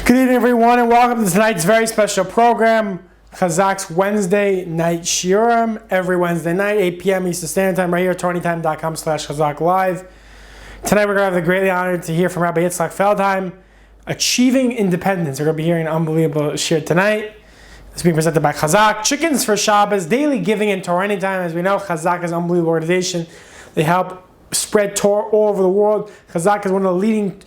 Good evening, everyone, and welcome to tonight's very special program, Chazaq's Wednesday Night Shiurim, every Wednesday night, 8 p.m. Eastern Standard Time, right here at TonyTime.com/Chazaq Live. Tonight, we're going to have the greatly honored to hear from Rabbi Yitzchak Feldheim, Achieving Independence. We're going to be hearing an unbelievable shir tonight. It's being presented by Chazaq. Chickens for Shabbos, daily giving in Torah anytime. As we know, Chazaq is an unbelievable organization. They help spread Torah all over the world. Chazaq is one of the leading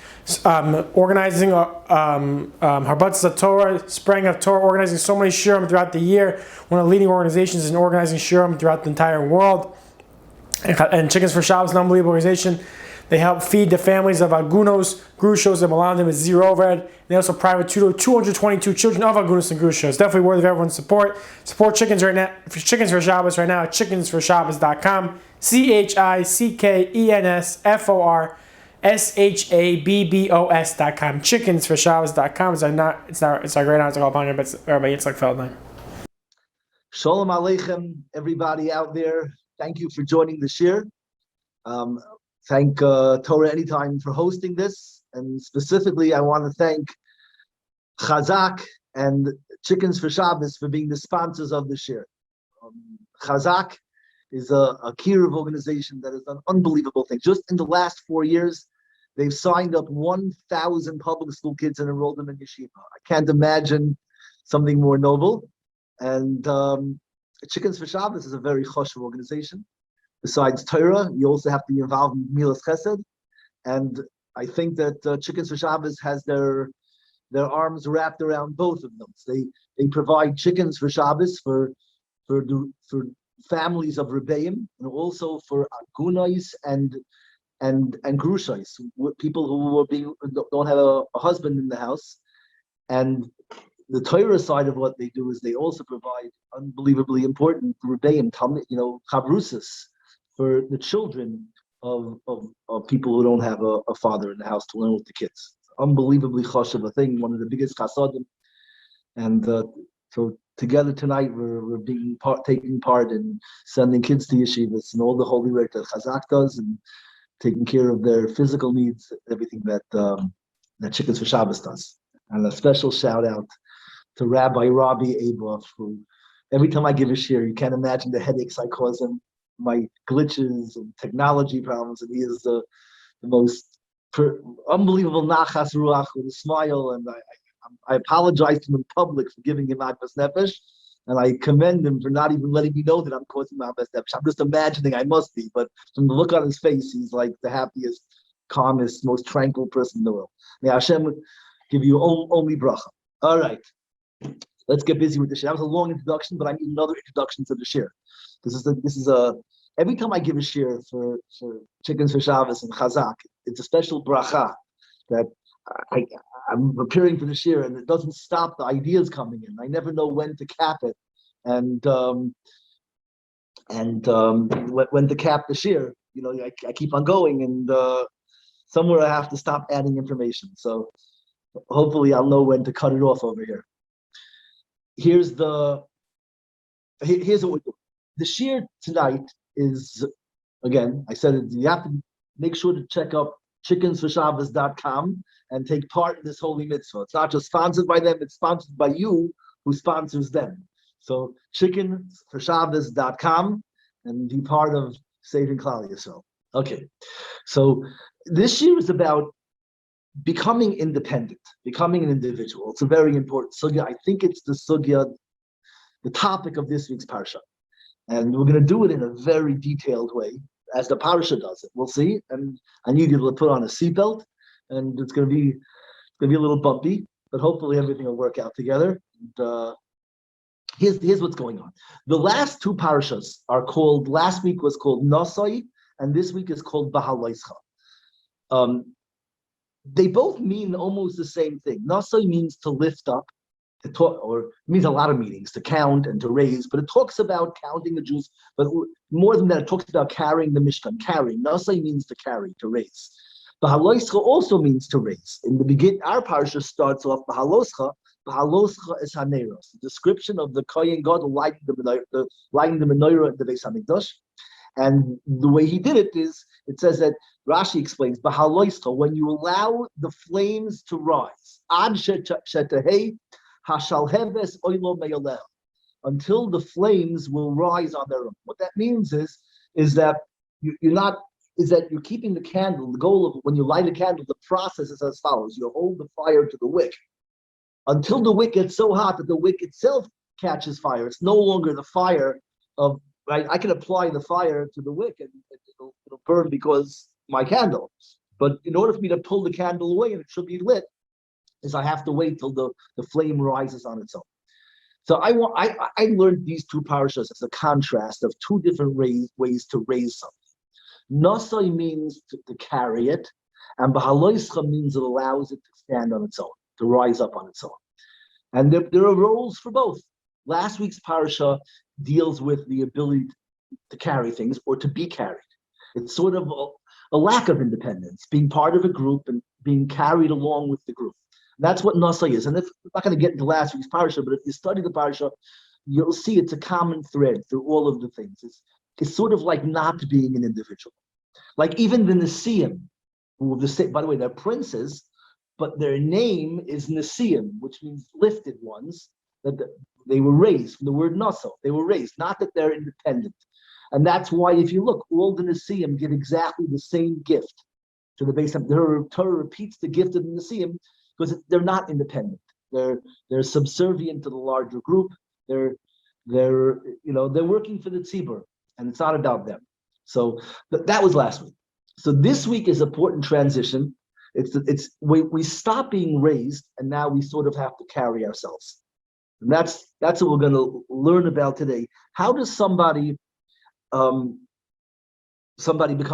organizing Harbatzah Torah, spreading of Torah, organizing so many shiurim throughout the year. One of the leading organizations in organizing shiurim throughout the entire world. And Chickens for Shabbos is an unbelievable organization. They help feed the families of Agunos, Grushos, and Malandim with zero overhead. They also private tutor 222 children of Agunos and Grushos. Definitely worthy of everyone's support. Support Chickens right now. Chickens for Shabbos right now at chickensforshabbos.com. ChickensForshabbos.com. Chickensforshabbos.com. It's our great honor to call upon Rabbi Yitzchak Feldheim. Shalom Aleichem, everybody out there. Thank you for joining the shir. Thank Torah Anytime for hosting this, and specifically I want to thank Chazaq and Chickens for Shabbos for being the sponsors of the shir. Chazaq is a kiruv organization that has done unbelievable things. Just in the last 4 years, they've signed up 1,000 public school kids and enrolled them in yeshiva. I can't imagine something more noble. And Chickens for Shabbos is a very choshev organization. Besides Torah, you also have to be involved in Milas Chesed, and I think that Chickens for Shabbos has their arms wrapped around both of them. So they provide chickens for Shabbos for families of Rebbeim, and also for Agunais and Grushais, people who don't have a husband in the house. And the Torah side of what they do is they also provide unbelievably important Rebbeim, chabrusas, for the children of people who don't have a father in the house to learn with the kids. Unbelievably chashuv a thing, one of the biggest chasadim. And so together tonight we're taking part in sending kids to yeshivas and all the holy work that Chazaq does, and taking care of their physical needs, everything that Chickens for Shabbos does. And a special shout out to Rabbi Aboff, who every time I give a shir, you can't imagine the headaches I cause him, my glitches and technology problems, and he is the most unbelievable nachas ruach with a smile. And I apologize to him in public for giving him Agbas Nefesh, and I commend him for not even letting me know that I'm causing him Agbas Nefesh. I'm just imagining I must be, but from the look on his face, he's like the happiest, calmest, most tranquil person in the world. May Hashem give you only bracha. All right, let's get busy with the shir. That was a long introduction, but I need another introduction to the shir. This is a every time I give a shir for Chickens for Shabbos and Chazaq, it's a special bracha that I'm preparing for the shir, and it doesn't stop the ideas coming in. I never know when to cap it, and when to cap the shir. I keep on going, and somewhere I have to stop adding information. So hopefully I'll know when to cut it off over here. Here's what we do. The shir tonight is, again, I said it, you have to make sure to check out chickensforshabbos.com and take part in this holy mitzvah. It's not just sponsored by them, it's sponsored by you who sponsors them. So chickensforshabbos.com and be part of saving Klal Yisrael. Okay, so this year is about becoming independent, becoming an individual. It's a very important sugya. I think it's the topic of this week's parsha. And we're going to do it in a very detailed way, as the parsha does it. We'll see. And I need you to put on a seatbelt, and it's going to be a little bumpy, but hopefully everything will work out together. And, here's what's going on. The last two parshas are called. Last week was called Nasai, and this week is called Bahaloischa. They both mean almost the same thing. Nasai means to lift up. To talk, or it means a lot of meanings, to count and to raise, but it talks about counting the Jews, but more than that, it talks about carrying the Mishkan. Carrying. Nasai means to carry, to raise. Bahaloischa also means to raise. In the beginning, our parsha starts off Bahaloischa. Bahaloischa is Haneros, the description of the Kohen Gadol lighting the menorah at the Beis Hamikdash. And the way he did it is, it says that Rashi explains, "Bahaloischa," when you allow the flames to rise, ad shetahei hashalheves oilo meyaleh, until the flames will rise on their own. What that means is that you're not is that you're keeping the candle. The goal of when you light a candle, the process is as follows: you hold the fire to the wick until the wick gets so hot that the wick itself catches fire. It's no longer the fire of right. I can apply the fire to the wick and it'll burn because my candle. But in order for me to pull the candle away and it should be lit, is I have to wait till the flame rises on its own. So I learned these two parashas as a contrast of two different ways to raise something. Nasai means to carry it, and Bahaloischa means it allows it to stand on its own, to rise up on its own. And there are roles for both. Last week's parasha deals with the ability to carry things or to be carried. It's sort of a lack of independence, being part of a group and being carried along with the group. That's what Nasai is. And I'm not going to get into last week's parasha, but if you study the parasha, you'll see it's a common thread through all of the things. It's sort of like not being an individual. Like even the Nesiim, by the way, they're princes, but their name is Nesiim, which means lifted ones, that they were raised from the word Nasa. They were raised, not that they're independent. And that's why if you look, all the Nesiim give exactly the same gift to the base. The Torah repeats the gift of the Nesiim because they're not independent. They're subservient to the larger group. They're working for the tzibur, and it's not about them. So that was last week. So this week is an important transition. We stop being raised, and now we sort of have to carry ourselves. And that's what we're going to learn about today. How does somebody become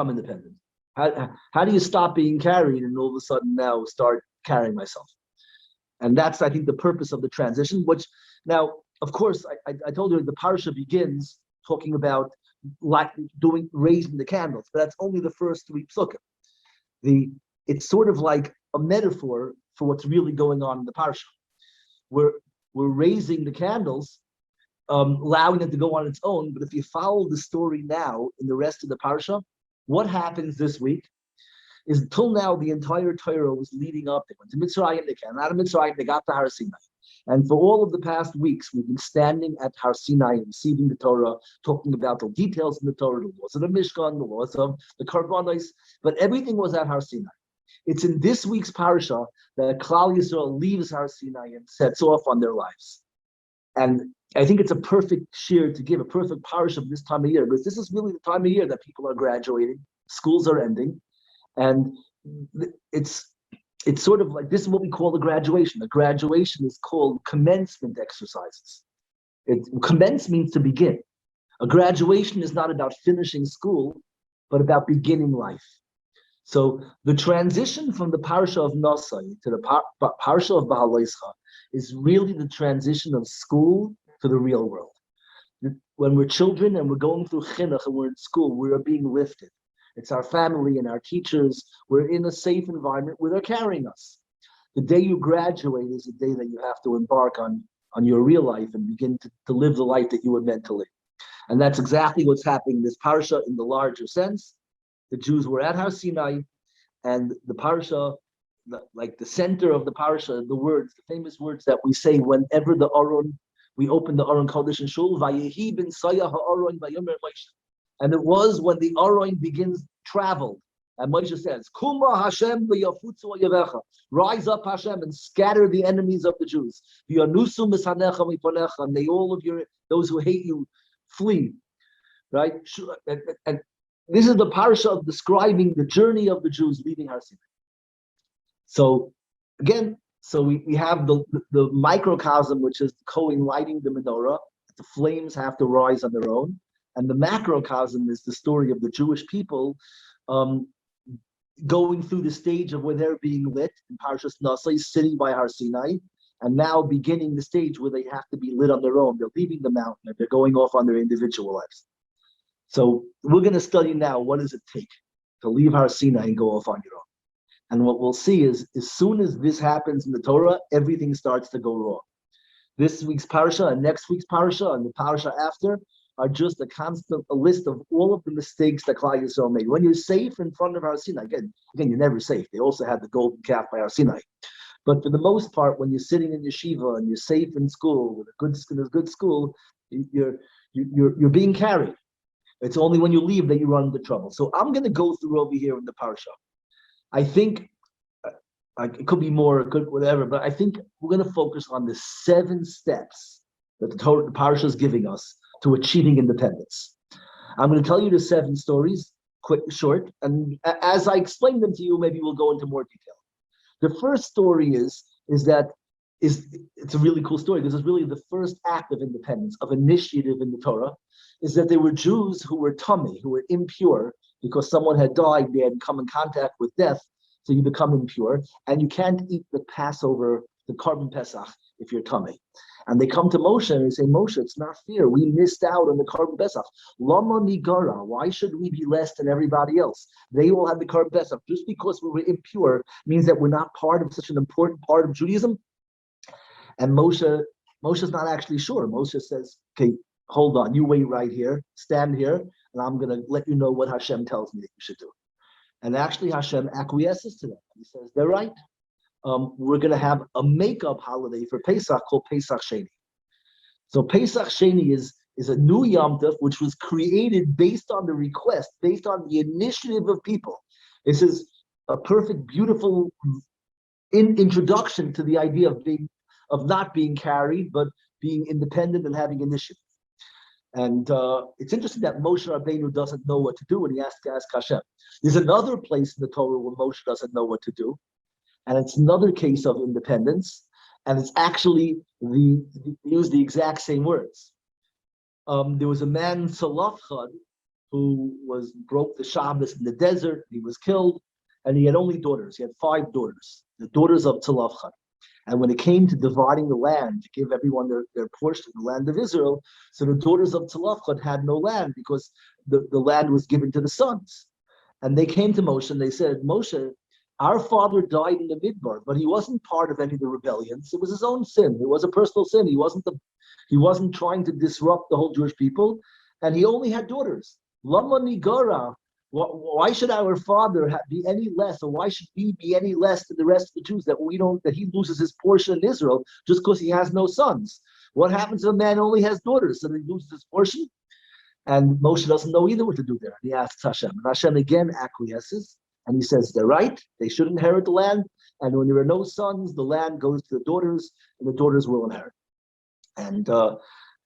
independent? How do you stop being carried and all of a sudden now start carrying myself? And that's, I think, the purpose of the transition, which now, of course, I told you the parasha begins talking about raising the candles, but that's only the first three psukim. It's sort of like a metaphor for what's really going on in the parasha. We're raising the candles, allowing it to go on its own. But if you follow the story now in the rest of the parasha, what happens this week is until now the entire Torah was leading up. They went to Mitzrayim, they came out of Mitzrayim, they got to Har Sinai. And for all of the past weeks, we've been standing at Har Sinai and receiving the Torah, talking about the details in the Torah, the laws of the Mishkan, the laws of the Karbanos, but everything was at Har Sinai. It's in this week's parasha that Klal Yisrael leaves Har Sinai and sets off on their lives. And I think it's a perfect shir to give, a perfect parasha of this time of year, because this is really the time of year that people are graduating, schools are ending, and it's sort of like, this is what we call the graduation. The graduation is called commencement exercises. Commence means to begin. A graduation is not about finishing school, but about beginning life. So the transition from the parasha of Nasai to the parasha of Bahaloischa is really the transition of school to the real world. When we're children and we're going through chinuch and we're in school, we are being lifted. It's our family and our teachers. We're in a safe environment where they're carrying us. The day you graduate is the day that you have to embark on your real life and begin to live the life that you were meant to live. And that's exactly what's happening in this parasha in the larger sense. The Jews were at Har Sinai, and the parasha, like the center of the parasha, the famous words that we say whenever we open the Aron Kodesh and Shul, Vayehi ben Sayah ha'aron vayomer Moshe. And it was when the Aron begins travel. And Moshe says, Kuma Hashem v'yafutzu yavecha. Rise up, Hashem, and scatter the enemies of the Jews. V'yanusu mishanecha miponecha. And those who hate you, flee. Right? And this is the parasha of describing the journey of the Jews leaving Har Sinai. So again, we have the microcosm, which is the Kohen lighting the menorah. The flames have to rise on their own. And the macrocosm is the story of the Jewish people going through the stage of where they're being lit in Parashas Nasai, sitting by Har Sinai, and now beginning the stage where they have to be lit on their own. They're leaving the mountain and they're going off on their individual lives. So we're going to study now, what does it take to leave Har Sinai and go off on your own? And what we'll see is, as soon as this happens in the Torah, everything starts to go wrong. This week's parasha and next week's parasha and the parasha after are just a list of all of the mistakes that Klal Yisrael made. When you're safe in front of Har Sinai, again, you're never safe. They also had the golden calf by Har Sinai. But for the most part, when you're sitting in yeshiva and you're safe in school with a good school, you're being carried. It's only when you leave that you run into trouble. So I'm going to go through over here in the parsha. I think it could be more, it could whatever, but I think we're going to focus on the 7 steps that the parsha is giving us to achieving independence. I'm going to tell you the 7 stories, quick, short, and as I explain them to you, maybe we'll go into more detail. The first story it's a really cool story because it's really the first act of independence, of initiative in the Torah, is that there were Jews who were tummy, who were impure because someone had died, they had come in contact with death, so you become impure, and you can't eat the Passover, the Korban Pesach, if you're tummy. And they come to Moshe and they say, Moshe, it's not fair. We missed out on the Korban Pesach. Lama nigara. Why should we be less than everybody else? They all had the Korban Pesach. Just because we were impure means that we're not part of such an important part of Judaism. And Moshe's not actually sure. Moshe says, okay, hold on. You wait right here. Stand here. And I'm going to let you know what Hashem tells me that you should do. And actually Hashem acquiesces to them. He says, they're right. We're going to have a makeup holiday for Pesach called Pesach Sheni. So Pesach Sheni is a new Yom Tov which was created based on the request, based on the initiative of people. This is a perfect, beautiful introduction to the idea of not being carried, but being independent and having initiative. And it's interesting that Moshe Rabbeinu doesn't know what to do when he has to ask Hashem. There's another place in the Torah where Moshe doesn't know what to do. And it's another case of independence, and it's actually use the exact same words. There was a man, Tzalafchad, who broke the Shabbos in the desert. He was killed, and he had only daughters. He had 5 daughters, the daughters of Tzalafchad. And when it came to dividing the land, to give everyone their portion of the land of Israel, so the daughters of Tzalafchad had no land because the land was given to the sons. And they came to Moshe and they said, Moshe, our father died in the Midbar, but he wasn't part of any of the rebellions. It was his own sin. It was a personal sin. He wasn't trying to disrupt the whole Jewish people, and he only had daughters. Lama nigara. Why should our father be any less, or why should we be any less than the rest of the Jews that he loses his portion in Israel just because he has no sons? What happens if a man only has daughters, so he loses his portion? And Moshe doesn't know either what to do there. And he asks Hashem, and Hashem again acquiesces. And he says, they're right, they should inherit the land. And when there are no sons, the land goes to the daughters, and the daughters will inherit. And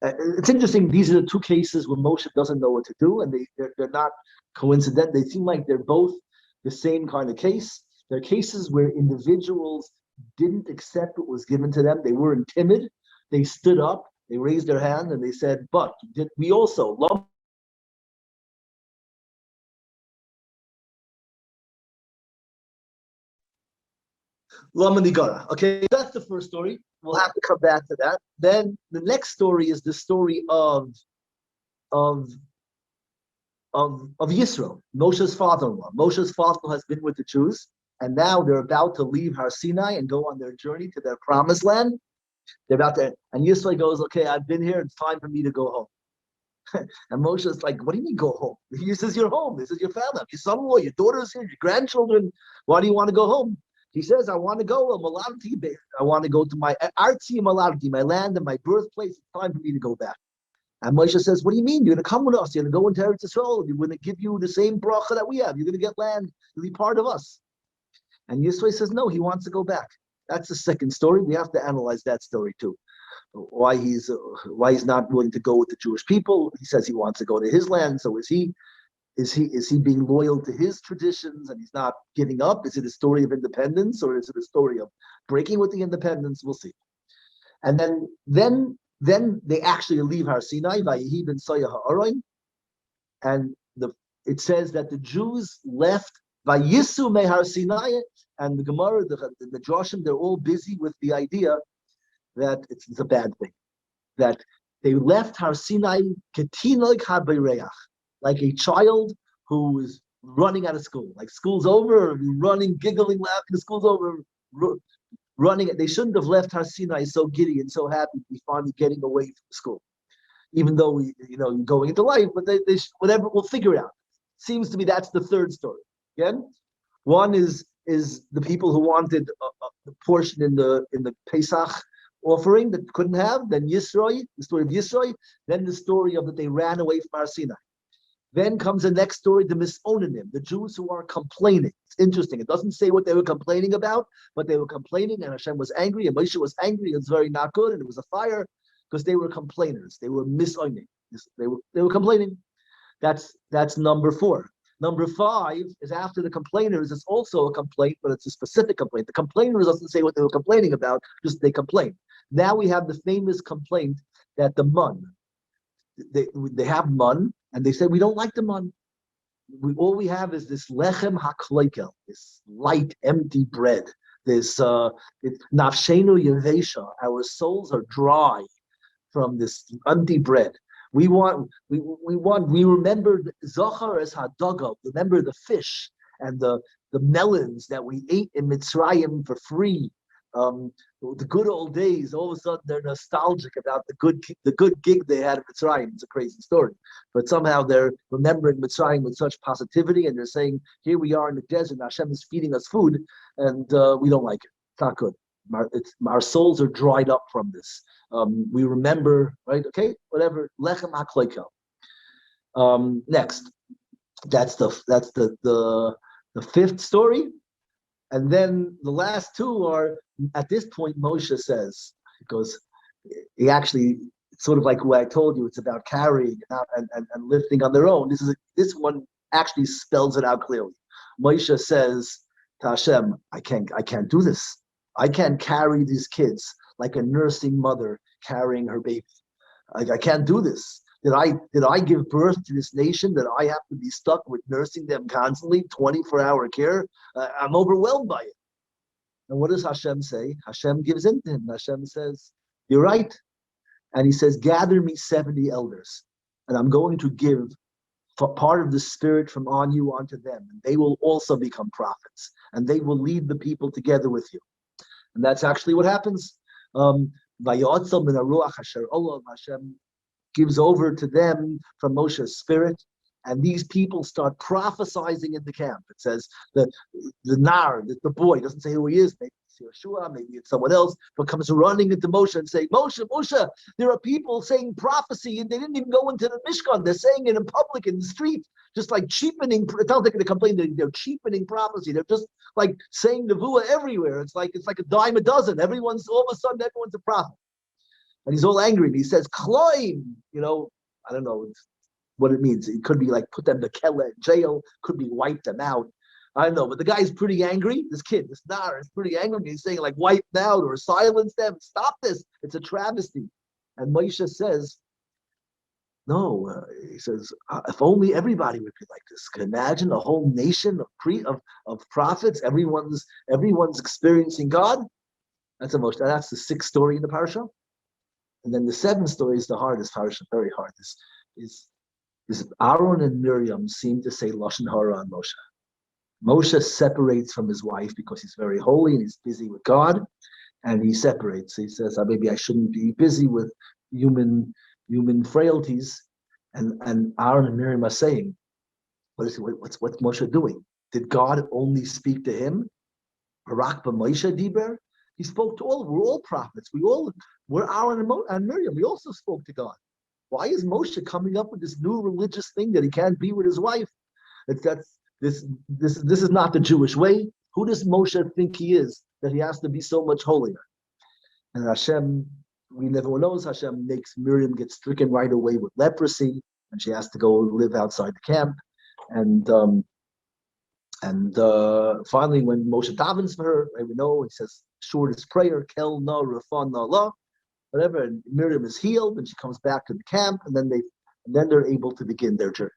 it's interesting, these are the 2 cases where Moshe doesn't know what to do, and they're not coincident. They seem like they're both the same kind of case. They're cases where individuals didn't accept what was given to them. They weren't timid. They stood up, they raised their hand, and they said, but we also love Lama Nigara. Okay, that's the first story. We'll have to come back to that. Then the next story is the story of Yisro, Moshe's father-in-law. Moshe's father-in-law has been with the Jews, and now they're about to leave Har Sinai and go on their journey to their promised land. They're about to, and Yisro goes, okay, I've been here, it's time for me to go home. And Moshe's like, what do you mean go home? He says, you're home. This is your family, your son-in-law, your daughter's here, your grandchildren. Why do you want to go home? He says, I want to go, I want to go to my Artzi Malarti, my land and my birthplace. It's time for me to go back. And Moshe says, what do you mean? You're going to come with us. You're going to go into Eretz Yisrael. We're going to give you the same bracha that we have. You're going to get land. You'll be part of us. And Yisro says, no, he wants to go back. That's the second story. We have to analyze that story too. Why he's not willing to go with the Jewish people. He says he wants to go to his land. So is he being loyal to his traditions and he's not giving up? Is it a story of independence, or is it a story of breaking with the independence? We'll see. And then they actually leave Har Sinai, Vayehi ben Soya ha'aroin, and it says that the Jews left Vayisu me Har Sinai, and the Gemara, the Joshim, they're all busy with the idea that it's a bad thing, that they left Har Sinai ketinok habereach, like a child who is running out of school, like school's over, running, giggling, laughing, the school's over, running. They shouldn't have left Har Sinai so giddy and so happy to be finally getting away from school. even though you're going into life, but they whatever, we'll figure it out. Seems to me that's the third story. Again, one is the people who wanted a portion in the Pesach offering that couldn't have. Then Yisroi, the story of Yisroi. Then the story of that they ran away from Har Sinai. Then comes the next story, the Misonanim, the Jews who are complaining. It's interesting. It doesn't say what they were complaining about, but they were complaining, and Hashem was angry, and Moshe was angry. It was very not good, and it was a fire because they were complainers. They were misoning. They were complaining. That's number 4. Number 5 is after the complainers. It's also a complaint, but it's a specific complaint. The complainers doesn't say what they were complaining about, just they complain. Now we have the famous complaint that the mun, they have mun, and they say we don't like the mun. All we have is this lechem hakleikel, this light, empty bread. This nafshenu yevesha. Our souls are dry from this empty bread. We remember Zohar as Hadaga. Remember the fish and the melons that we ate in Mitzrayim for free. The good old days. All of a sudden, they're nostalgic about the good gig they had in Mitzrayim. It's a crazy story, but somehow they're remembering Mitzrayim with such positivity, and they're saying, "Here we are in the desert. And Hashem is feeding us food, and we don't like it. It's not good. Our souls are dried up from this. We remember, right? Okay, whatever. Lechem hakleikel. Next, that's the 5th story, and then the last 2 are at this point. Moshe says, because he actually, it's sort of like what I told you. It's about carrying and lifting on their own. This one actually spells it out clearly. Moshe says to Hashem, I can't do this. I can't carry these kids like a nursing mother carrying her baby. I can't do this. Did I give birth to this nation that I have to be stuck with nursing them constantly, 24-hour care? I'm overwhelmed by it. And what does Hashem say? Hashem gives in to him. Hashem says, you're right. And he says, gather me 70 elders, and I'm going to give part of the spirit from on you onto them. And they will also become prophets, and they will lead the people together with you. And that's actually what happens. Hashem gives over to them from Moshe's spirit, and these people start prophesying in the camp. It says that the boy, doesn't say who he is, maybe it's Yeshua, maybe it's someone else, but comes running into Moshe and saying, Moshe, there are people saying prophecy, and they didn't even go into the Mishkan. They're saying it in public, in the street, just like cheapening. It's not like they complain, they're cheapening prophecy. They're just like saying nevuah everywhere. It's like a dime a dozen. All of a sudden, everyone's a prophet. And he's all angry. And he says, Kloim, I don't know what it means. It could be like put them to jail, could be wipe them out. I don't know, but the guy's pretty angry. This Nar is pretty angry. He's saying like wipe them out or silence them. Stop this. It's a travesty. And Moshe says, no, he says, if only everybody would be like this. Can you imagine a whole nation of prophets? Everyone's experiencing God. That's the 6th story in the parasha. And then the 7th story is the hardest parasha, very hard. This Aaron and Miriam seem to say Lashon Hara on Moshe. Moshe separates from his wife because he's very holy and he's busy with God, and he separates. He says, maybe I shouldn't be busy with human frailties. And Aaron and Miriam are saying, what's Moshe doing? Did God only speak to him? Barak b'Moshe diber? He spoke to we're all prophets. We're Aaron and Miriam. We also spoke to God. Why is Moshe coming up with this new religious thing that he can't be with his wife? This is not the Jewish way. Who does Moshe think he is that he has to be so much holier? And Hashem, everyone knows, Hashem makes Miriam get stricken right away with leprosy, and she has to go live outside the camp. And finally, when Moshe davens for her, we know he says shortest prayer, Kel na Rafan na la, whatever. And Miriam is healed, and she comes back to the camp, and then they're able to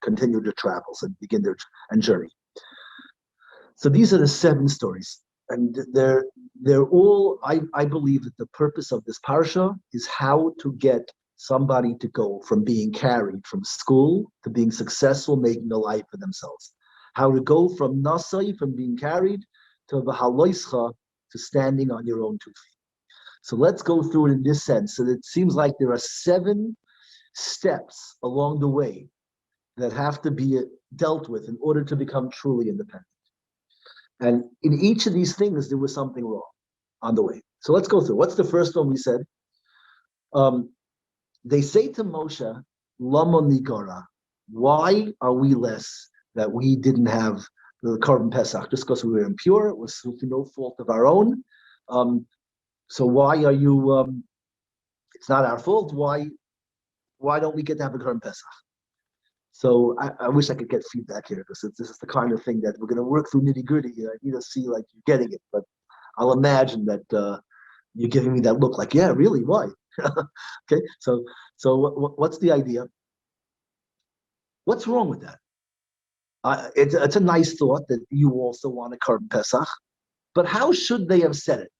continue their travels and begin their journey. So these are the 7 stories, and they're all. I believe that the purpose of this parsha is how to get somebody to go from being carried from school to being successful, making a life for themselves. How to go from nasai, from being carried, to v'haloischa, to standing on your own 2 feet. So let's go through it in this sense. So it seems like there are 7 steps along the way that have to be dealt with in order to become truly independent. And in each of these things, there was something wrong on the way. So let's go through. What's the first one we said? They say to Moshe, Lama Nigara, why are we less that we didn't have the Korban Pesach? Just because we were impure, it was through no fault of our own. So why are you, it's not our fault, why don't we get to have a Korban Pesach? So I wish I could get feedback here, because this is the kind of thing that we're going to work through nitty gritty. I need to see like you're getting it, but I'll imagine that you're giving me that look like, yeah, really, why? Okay, so what's the idea? What's wrong with that? It's a nice thought that you also want a Korban Pesach, but how should they have said it?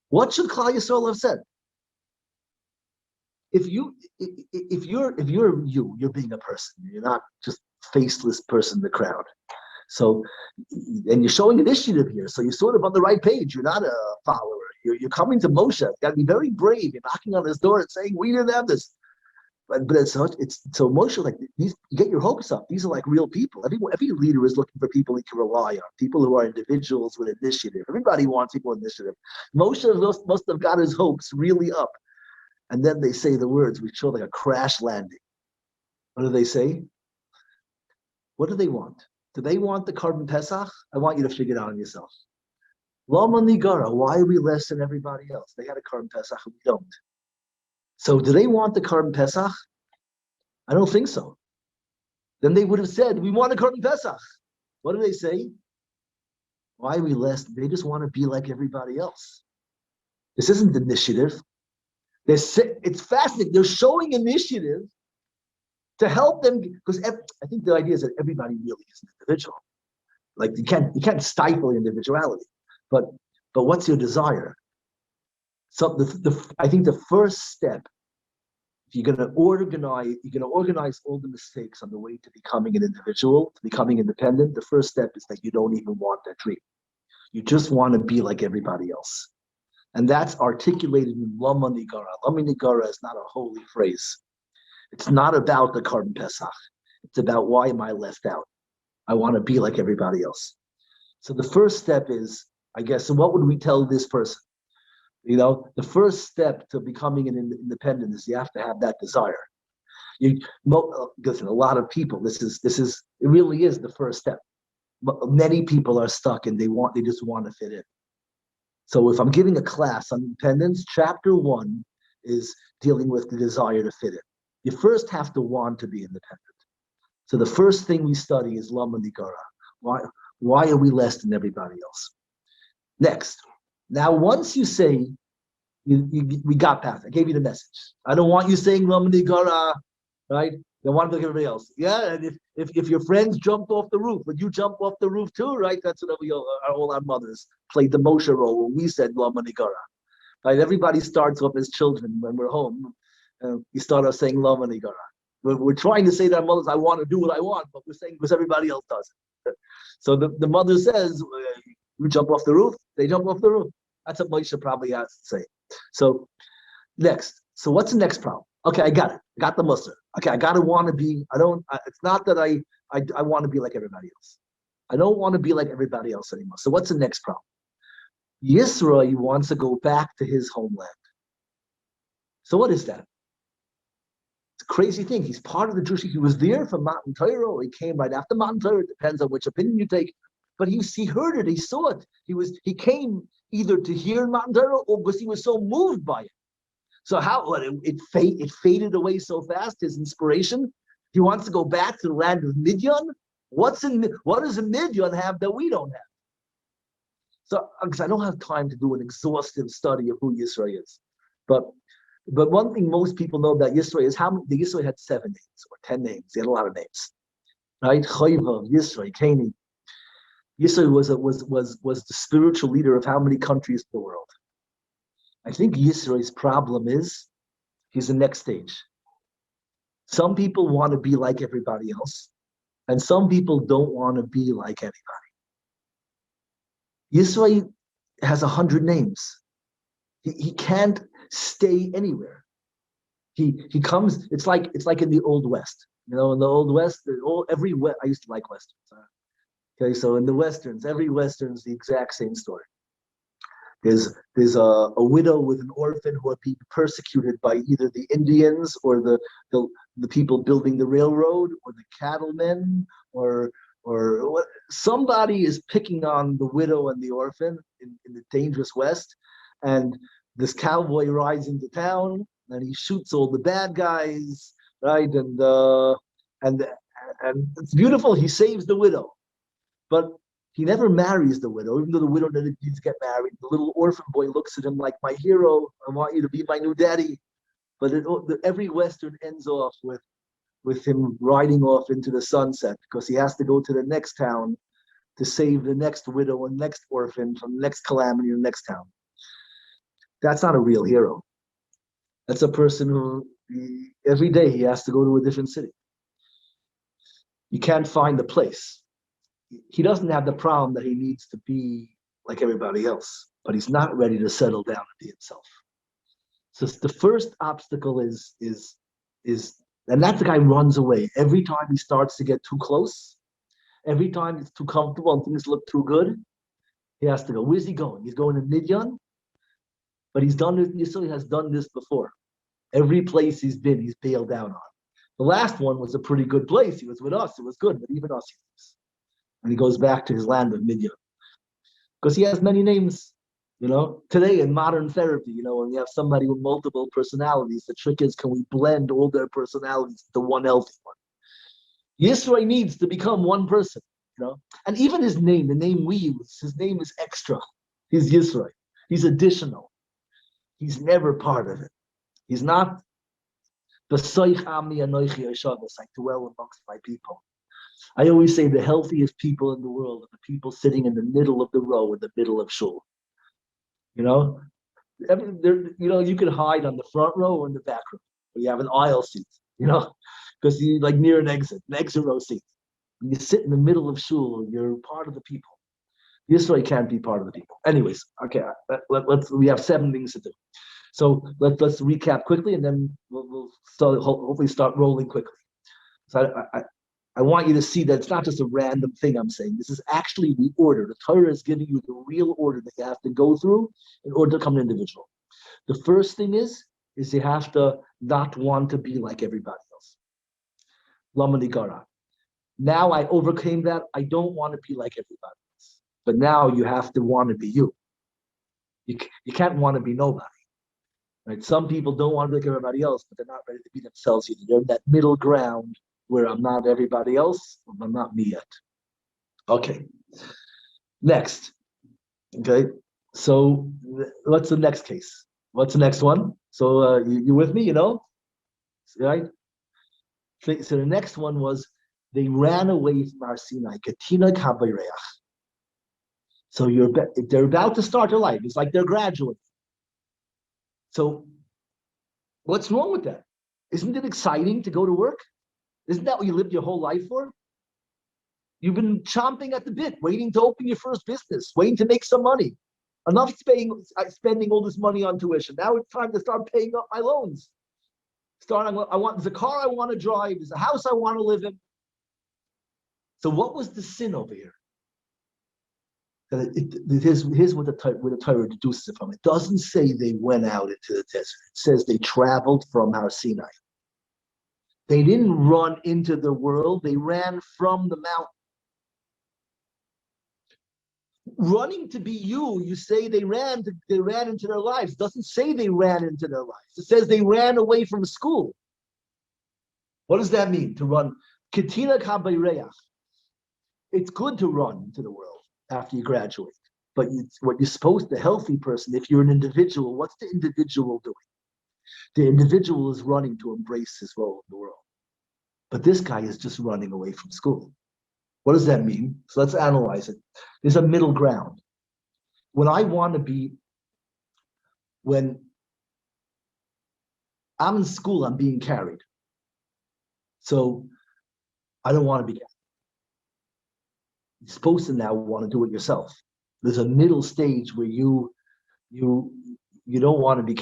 What should Klal Yisrael have said? If you're being a person, you're not just faceless person in the crowd. So, and you're showing initiative here, so you're sort of on the right page. You're not a follower. You're coming to Moshe. You got to be very brave. You're knocking on his door and saying, "We didn't have this." But it's so Moshe, like these. You get your hopes up. These are like real people. Every leader is looking for people he can rely on. People who are individuals with initiative. Everybody wants people with initiative. Moshe must have got his hopes really up. And then they say the words, we show like a crash landing. What do they say? What do they want? Do they want the Korban Pesach? I want you to figure it out on yourself. Lama Nigara, why are we less than everybody else? They had a Korban Pesach and we don't. So do they want the Korban Pesach? I don't think so. Then they would have said, we want a Korban Pesach. What do they say? Why are we less? They just want to be like everybody else. This isn't initiative. It's fascinating. They're showing initiative to help them, because I think the idea is that everybody really is an individual. Like you can't stifle individuality. But what's your desire? So I think the first step, if you're going to organize all the mistakes on the way to becoming an individual, to becoming independent. The first step is that you don't even want that dream. You just want to be like everybody else. And that's articulated in Lama Nigara. Lama Nigara is not a holy phrase. It's not about the Korban Pesach. It's about, why am I left out? I want to be like everybody else. So the first step is, I guess, so what would we tell this person? The first step to becoming an independent is you have to have that desire. Listen, a lot of people, it really is the first step. Many people are stuck and they just want to fit in. So if I'm giving a class on independence, chapter 1 is dealing with the desire to fit in. You first have to want to be independent. So the first thing we study is Lama Nigara. Why are we less than everybody else? Next. Now, once you say, we got past, I gave you the message. I don't want you saying Lama Nigara, right? I want to be like everybody else. Yeah, and if your friends jumped off the roof, would you jump off the roof too, right? That's what all our mothers played the Moshe role when we said Lama Nigara. Right? Everybody starts off as children when we're home. We start off saying Lama Nigara. We're trying to say to our mothers, I want to do what I want, but we're saying because everybody else does it. So the mother says, you jump off the roof, they jump off the roof. That's what Moshe probably has to say. So next. So what's the next problem? Okay, I got it. I got the muster. Okay, I gotta want to be. It's not that I want to be like everybody else. I don't want to be like everybody else anymore. So what's the next problem? Yisro wants to go back to his homeland. So what is that? It's a crazy thing. He's part of the Jewish. He was there for Matan Torah, or he came right after Matan Torah. It depends on which opinion you take. But he heard it. He saw it. He came either to hear Matan Torah or because he was so moved by it. So it faded away so fast, his inspiration. He wants to go back to the land of Midian. What does a Midian have that we don't have? So, because I don't have time to do an exhaustive study of who Yisro is. But one thing most people know about Yisro is the Yisro had 7 names or 10 names. He had a lot of names. Right? Chayva, Yisro, Kani. Yisro was the spiritual leader of how many countries in the world? I think Yisro's problem is he's the next stage. Some people want to be like everybody else, and some people don't want to be like anybody. Yisro has 100 names. He can't stay anywhere. he comes. It's like in the Old West. In the Old West, I used to like westerns. Okay, so in the westerns, every western's the exact same story. There's a widow with an orphan who are being persecuted by either the Indians or the people building the railroad or the cattlemen or somebody is picking on the widow and the orphan in the dangerous West, and this cowboy rides into town and he shoots all the bad guys, right? And it's beautiful. He saves the widow, but he never marries the widow, even though the widow needs to get married. The little orphan boy looks at him like, my hero, I want you to be my new daddy. But every Western ends off with him riding off into the sunset because he has to go to the next town to save the next widow and next orphan from the next calamity in the next town. That's not a real hero. That's a person who every day he has to go to a different city. You can't find the place. He doesn't have the problem that he needs to be like everybody else, but he's not ready to settle down and be himself. So the first obstacle is, and that the guy runs away. Every time he starts to get too close, every time it's too comfortable and things look too good, he has to go. Where's he going? He's going to Midian, but he's done this. Yisrael has done this before. Every place he's been, he's bailed down on. The last one was a pretty good place. He was with us. It was good, but even us, he leaves. And he goes back to his land of Midian. Because he has many names. Today in modern therapy, when you have somebody with multiple personalities, the trick is, can we blend all their personalities into one healthy one? Yisrael needs to become one person, And even his name, the name we use, his name is extra. He's Yisrael. He's additional. He's never part of it. He's not the Soich Ami Anoichi Yeshavos, I dwell amongst my people. I always say the healthiest people in the world are the people sitting in the middle of the row, in the middle of shul. You can hide on the front row or in the back row, or you have an aisle seat, because you like near an exit row seat. When you sit in the middle of shul, you're part of the people. Yisrael can't be part of the people. Anyways, okay, we have 7 things to do. So let's recap quickly, and then we'll hopefully start rolling quickly. So I want you to see that it's not just a random thing I'm saying. This is actually the order. The Torah is giving you the real order that you have to go through in order to become an individual. The first thing is you have to not want to be like everybody else. Lamanikara. Now I overcame that. I don't want to be like everybody else. But now you have to want to be you. You can't want to be nobody. Right? Some people don't want to be like everybody else, but they're not ready to be themselves either. They're in that middle ground where I'm not everybody else, but I'm not me yet. Okay. Next. Okay. So what's the next case? What's the next one? So you with me, right? So the next one was they ran away from Har Sinai. Ketina Kabayreach. So they're about to start their life. It's like they're graduating. So what's wrong with that? Isn't it exciting to go to work? Isn't that what you lived your whole life for? You've been chomping at the bit, waiting to open your first business, waiting to make some money. Enough spending all this money on tuition. Now it's time to start paying up my loans. There's a car I want to drive. There's a house I want to live in. So what was the sin over here? Here's what the Torah deduces it from. It doesn't say they went out into the desert. It says they traveled from Har Sinai. They didn't run into the world. They ran from the mountain. Running to be you say they ran into their lives. It doesn't say they ran into their lives. It says they ran away from school. What does that mean, to run? Ketina kabayreach. It's good to run into the world after you graduate. But what you're supposed, the healthy person, if you're an individual, what's the individual doing? The individual is running to embrace his role in the world. But this guy is just running away from school. What does that mean? So let's analyze it. There's a middle ground. When I'm in school, I'm being carried. So I don't want to be carried. You're supposed to now want to do it yourself. There's a middle stage where you you don't want to be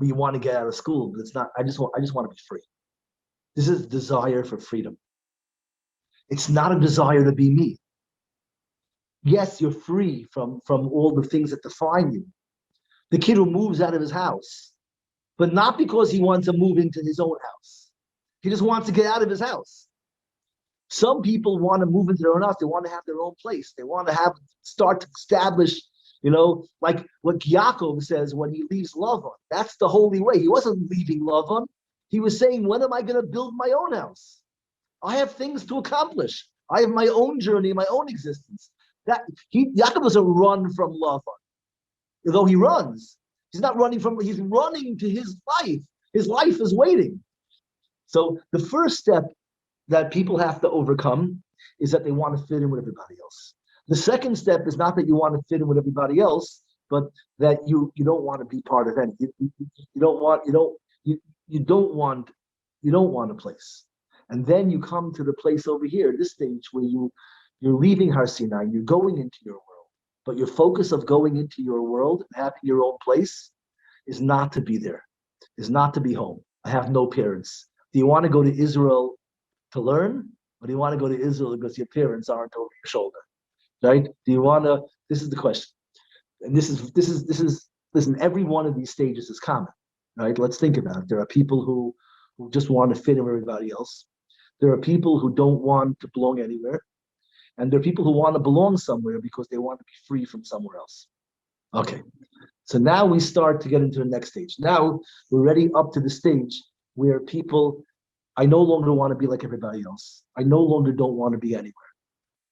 we want to get out of school, but it's not. I just want to be free. This is desire for freedom. It's not a desire to be me. Yes, you're free from all the things that define you. The kid who moves out of his house, but not because he wants to move into his own house. He just wants to get out of his house. Some people want to move into their own house. They want to have their own place. They want to start to establish, like what Yaakov says when he leaves Lavan. That's the holy way. He wasn't leaving Lavan. He was saying, when am I going to build my own house? I have things to accomplish. I have my own journey, my own existence. Yaakov doesn't run from Lavan. Although he runs, he's not running he's running to his life. His life is waiting. So the first step that people have to overcome is that they want to fit in with everybody else. The second step is not that you want to fit in with everybody else, but that you don't want to be part of any. You don't want a place. And then you come to the place over here, this stage where you're leaving Har Sinai, you're going into your world. But your focus of going into your world and having your own place is not to be there, is not to be home. I have no parents. Do you want to go to Israel to learn, or do you want to go to Israel because your parents aren't over your shoulder, right? Do you want to? This is the question, and this is. Listen, every one of these stages is common, right? Let's think about it. There are people who just want to fit in with everybody else. There are people who don't want to belong anywhere. And there are people who want to belong somewhere because they want to be free from somewhere else. Okay, so now we start to get into the next stage. Now we're ready up to the stage where I no longer want to be like everybody else. I no longer don't want to be anywhere.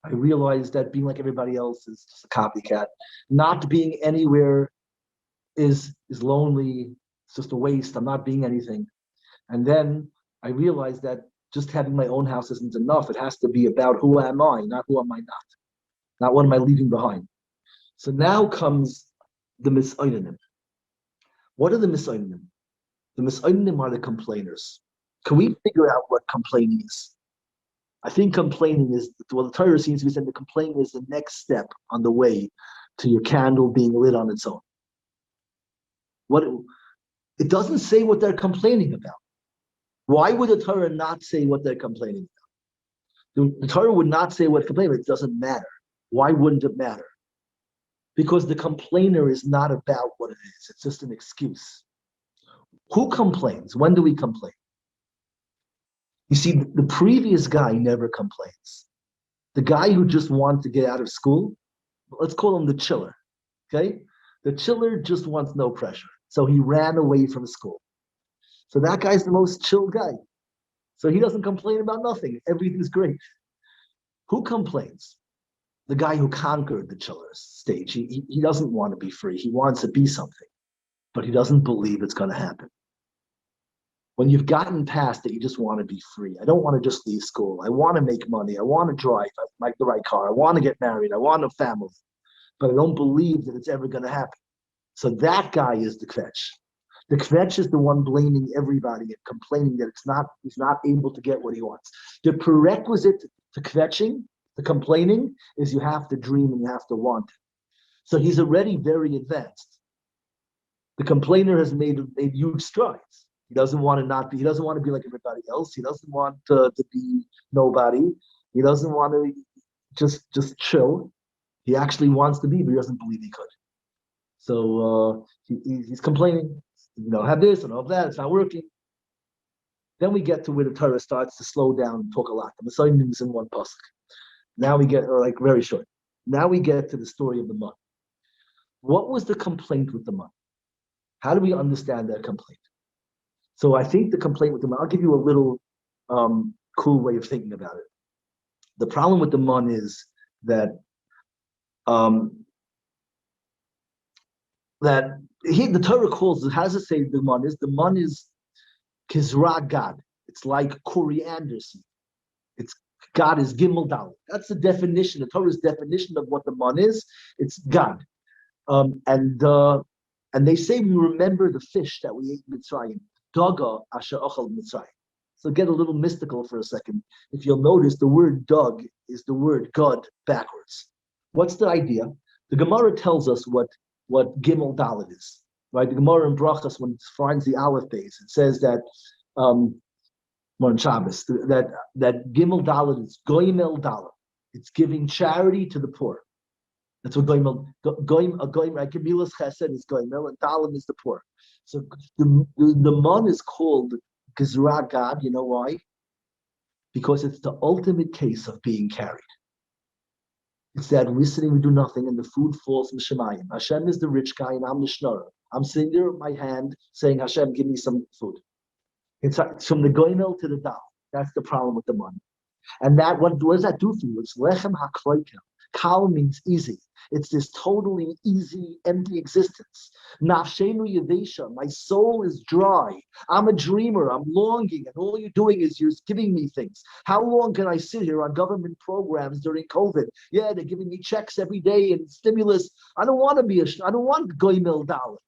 I realize that being like everybody else is just a copycat. Not being anywhere is lonely. It's just a waste. I'm not being anything. And then I realize that just having my own house isn't enough. It has to be about who am I, not who am I not. Not what am I leaving behind. So now comes the Mis'oinim. What are the Mis'oinim? The Mis'oinim are the complainers. Can we figure out what complaining is? I think complaining is, well, the Torah seems to be saying the complaining is the next step on the way to your candle being lit on its own. It doesn't say what they're complaining about. Why would the Torah not say what they're complaining about? The Torah would not say what complaining about. It doesn't matter. Why wouldn't it matter? Because the complainer is not about what it is. It's just an excuse. Who complains? When do we complain? You see, the previous guy never complains. The guy who just wanted to get out of school, let's call him the chiller, okay? The chiller just wants no pressure. So he ran away from school. So that guy's the most chill guy. So he doesn't complain about nothing. Everything's great. Who complains? The guy who conquered the chiller stage. He doesn't want to be free. He wants to be something, but he doesn't believe it's going to happen. When you've gotten past it, you just want to be free. I don't want to just leave school. I want to make money. I want to drive like the right car. I want to get married. I want a family, but I don't believe that it's ever going to happen. So that guy is the kvetch. The kvetch is the one blaming everybody and complaining that he's not able to get what he wants. The prerequisite to kvetching, the complaining, is you have to dream and you have to want it. So he's already very advanced. The complainer has made huge strides. He doesn't want to be like everybody else. He doesn't want to be nobody. He doesn't want to just chill. He actually wants to be, but he doesn't believe he could. So he's complaining. Have this and all that. It's not working. Then we get to where the Torah starts to slow down and talk a lot. The Mis'oinim is in one pasuk. Now we get, very short. Now we get to the story of the man. What was the complaint with the man? How do we understand that complaint? So I think the complaint with the man, I'll give you a little cool way of thinking about it. The problem with the man is that the Torah calls it, how does it say the man is? The man is Kizra God. It's like coriander seed. God is Gimel Dalet. That's the definition, the Torah's definition of what the man is. It's God. And they say we remember the fish that we ate in Mitzrayim. Daga asher ochel Mitzrayim. So get a little mystical for a second. If you'll notice, the word dog is the word God backwards. What's the idea? The Gemara tells us what Gimel Dalet is. right? The Gemara in Brachas, when it finds the Aleph base, it says that on Shabbos, that Gimel Dalet is Goimel Dalet. It's giving charity to the poor. That's what Goimel, right? Gemilas Chesed is Goimel, and Dalet is the poor. So the mon is called Gezrat Gad. You know why? Because it's the ultimate case of being carried. It's that we're sitting, we do nothing, and the food falls from Shemayim. Hashem is the rich guy, and I'm the Schnorrer. I'm sitting there with my hand saying, Hashem, give me some food. It's from the goimel to the dal. That's the problem with the money. And that what does that do for you? It's lechem hakroikel. Kal means easy. It's this totally easy, empty existence. Nafshenu yavesha. My soul is dry. I'm a dreamer. I'm longing, and all you're doing is you're giving me things. How long can I sit here on government programs during COVID? Yeah, they're giving me checks every day and stimulus. I don't want to be I don't want goimel dalet.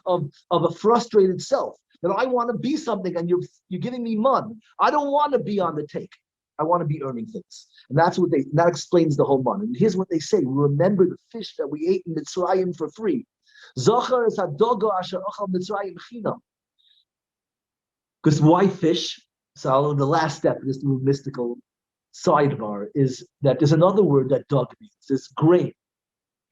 Of a frustrated self, that I want to be something and you're giving me mun. I don't want to be on the take. I want to be earning things. And that explains the whole mun. And here's what they say: remember the fish that we ate in Mitzrayim for free. Zachar is hadogo asher achal Mitzrayim chinam. Because why fish? So the last step in this mystical sidebar is that there's another word that dog means. It's grain.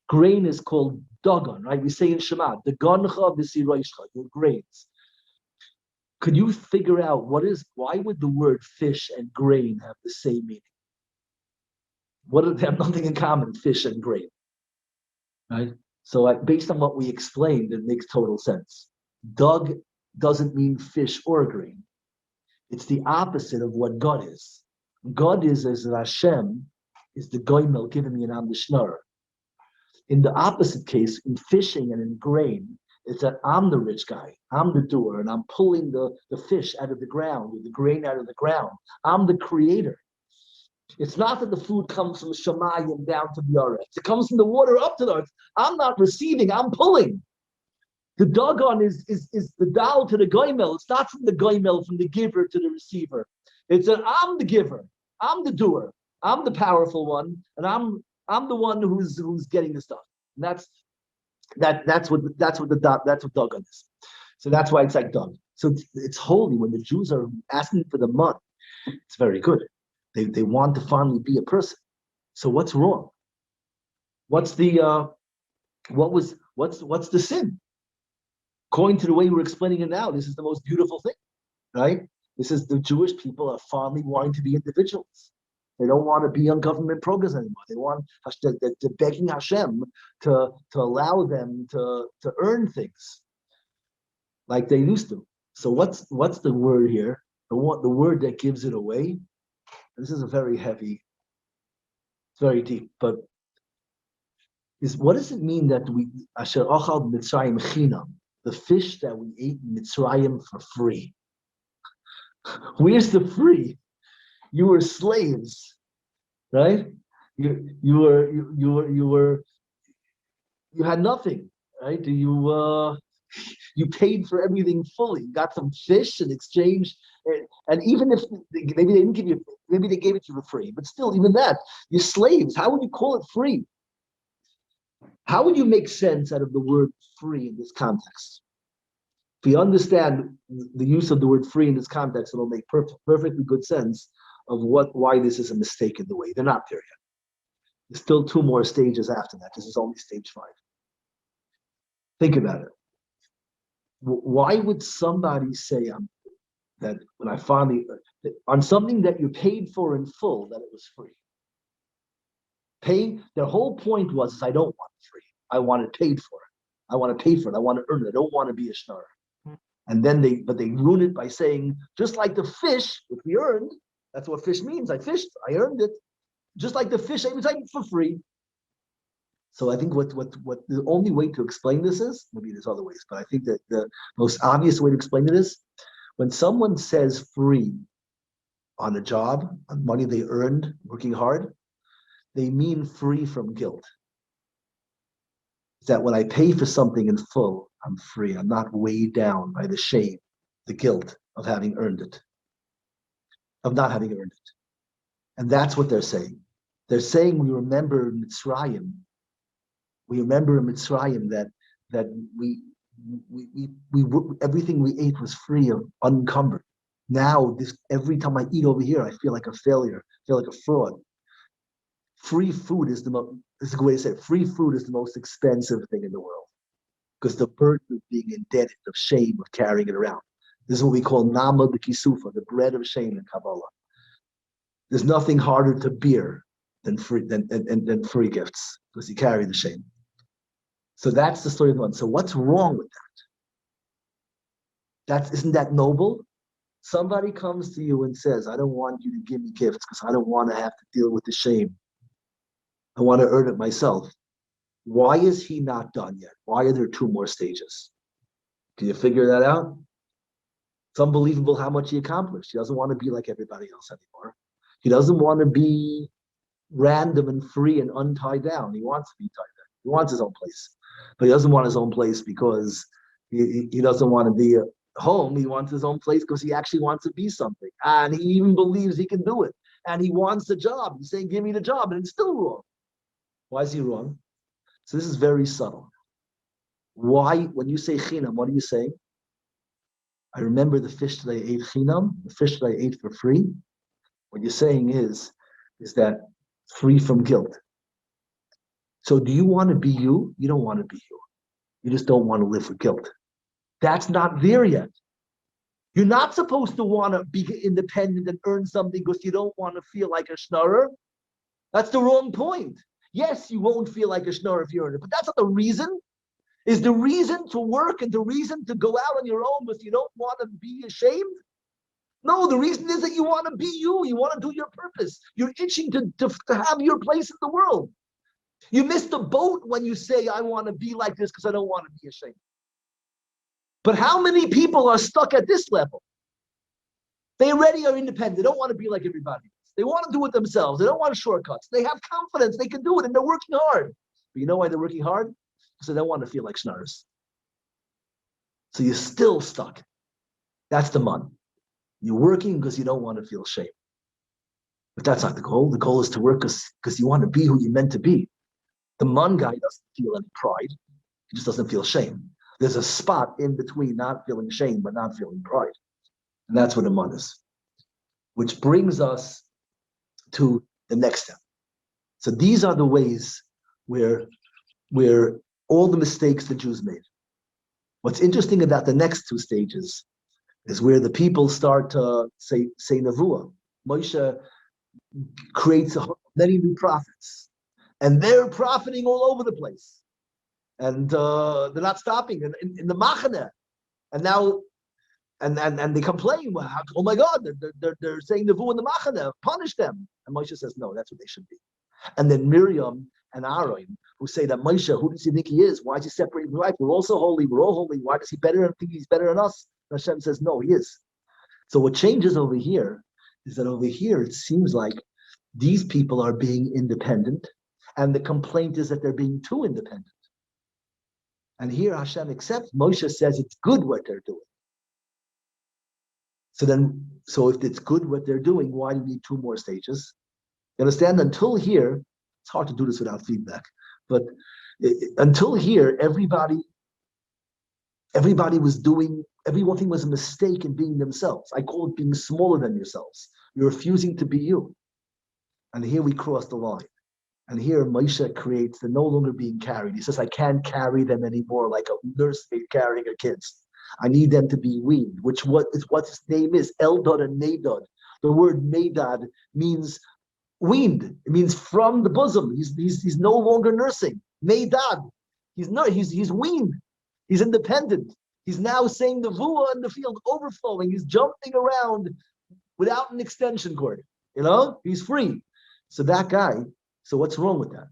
Grain is called dagon, right? We say in Shema, dagoncha v'siroishcha, your grains. Could you figure out why would the word fish and grain have the same meaning? They have nothing in common, fish and grain, right? So based on what we explained, it makes total sense. Dog doesn't mean fish or grain. It's the opposite of what God is. God is as Hashem is the goimel giving me an am the In the opposite case, in fishing and in grain, it's that I'm the rich guy, I'm the doer, and I'm pulling the fish out of the ground, or the grain out of the ground. I'm the creator. It's not that the food comes from Shemayim down to the Aretz. It comes from the water up to the Aretz. I'm not receiving, I'm pulling. The dogon is the dal to the goimel. It's not from the goimel, from the giver to the receiver. It's that I'm the giver, I'm the doer, I'm the powerful one, and I'm the one who's getting the stuff. And that's what dagon is. So that's why it's like dog. So it's holy when the Jews are asking for the mun. It's very good. They want to finally be a person. So what's wrong? What's the sin? According to the way we're explaining it now, this is the most beautiful thing, right? This is the Jewish people are finally wanting to be individuals. They don't want to be on government programs anymore. They want they're begging Hashem to allow them to earn things like they used to. So what's the word here? The word that gives it away. This is a very heavy, it's very deep. But what does it mean that we asher achal Mitzrayim chinam, the fish that we ate in Mitzrayim for free? Where's the free? You were slaves, right? You had nothing, right? You paid for everything fully. You got some fish in exchange, and even if maybe they didn't give you, maybe they gave it to you for free, but still, even that, you're slaves. How would you call it free? How would you make sense out of the word free in this context? If you understand the use of the word free in this context, it'll make perfectly good sense of why this is a mistake in the way. They're not there yet. There's still 2 more stages after that. This is only stage 5. Think about it. Why would somebody say that when I finally, on something that you paid for in full, that it was free? Their whole point was, I don't want it free. I want it paid for. I want to pay for it. I want to earn it. I don't want to be a schnorrer. And then they ruin it by saying, just like the fish, which we earned, that's what fish means. I fished, I earned it. Just like the fish, I was eating for free. So I think what the only way to explain this is, maybe there's other ways, but I think that the most obvious way to explain it is, when someone says free on a job, on money they earned working hard, they mean free from guilt. is that when I pay for something in full, I'm free. I'm not weighed down by the shame, the guilt of having earned it, of not having earned it. And that's what they're saying. They're saying we remember Mitzrayim. We remember in Mitzrayim that we everything we ate was free of unencumbered. Now every time I eat over here, I feel like a failure, I feel like a fraud. Free food is the most, this is a good way to say it. Free food is the most expensive thing in the world because the burden of being indebted, of shame, of carrying it around. This is what we call nama de kisufa, the bread of shame in Kabbalah. There's nothing harder to bear than free gifts because you carry the shame. So that's the story of the one. So what's wrong with that? Isn't that noble? Somebody comes to you and says, I don't want you to give me gifts because I don't want to have to deal with the shame. I want to earn it myself. Why is he not done yet? Why are there 2 more stages? Can you figure that out? It's unbelievable how much he accomplished. He doesn't want to be like everybody else anymore. He doesn't want to be random and free and untied down. He wants to be tied down. He wants his own place. But he doesn't want his own place because he doesn't want to be home. He wants his own place because he actually wants to be something. And he even believes he can do it. And he wants a job. He's saying, give me the job. And it's still wrong. Why is he wrong? So this is very subtle. Why, when you say chinam, what are you saying? I remember the fish that I ate chinam, the fish that I ate for free. What you're saying is that free from guilt. So do you want to be you? You don't want to be you. You just don't want to live with guilt. That's not there yet. You're not supposed to want to be independent and earn something because you don't want to feel like a schnorrer. That's the wrong point. Yes, you won't feel like a schnorrer if you earn it, but that's not the reason. Is the reason to work and the reason to go out on your own because you don't want to be ashamed? No, the reason is that you want to be you. You want to do your purpose. You're itching to have your place in the world. You miss the boat when you say, I want to be like this because I don't want to be ashamed. But how many people are stuck at this level? They already are independent. They don't want to be like everybody else. They want to do it themselves. They don't want shortcuts. They have confidence. They can do it, and they're working hard. But you know why they're working hard? Because they don't want to feel like schnorrers. So you're still stuck. That's the man. You're working because you don't want to feel shame. But that's not the goal. The goal is to work because you want to be who you're meant to be. The man guy doesn't feel any pride. He just doesn't feel shame. There's a spot in between not feeling shame but not feeling pride. And that's what a man is. Which brings us to the next step. So these are the ways where all the mistakes the Jews made. What's interesting about the next 2 stages is where the people start to say Nevuah. Moshe creates many new prophets. And they're profiting all over the place. And they're not stopping in the Machane. And now, and they complain, well, oh my God, they're saying Nevuah in the Machane, punish them. And Moshe says, no, that's what they should be. And then Miriam and Aaron, who say that Moshe, who does he think he is? Why is he separating from life? We're also holy, we're all holy. Why does he think he's better than us? And Hashem says, no, he is. So what changes over here is that over here, it seems like these people are being independent, and the complaint is that they're being too independent. And here Hashem accepts. Moshe says it's good what they're doing. So if it's good what they're doing, why do we need 2 more stages? You understand? Until here, it's hard to do this without feedback, but until here, everybody was doing, everything was a mistake in being themselves. I call it being smaller than yourselves. You're refusing to be you. And here we cross the line. And here Moshe creates the no longer being carried. He says, I can't carry them anymore like a nursemaid carrying her kids. I need them to be weaned, which what his name is, Eldad and Nadad. The word Nadad means weaned. It means from the bosom. He's no longer nursing. Nadad. He's weaned. He's independent. He's now saying the Nevuah in the field, overflowing. He's jumping around without an extension cord. He's free. So that guy, so what's wrong with that?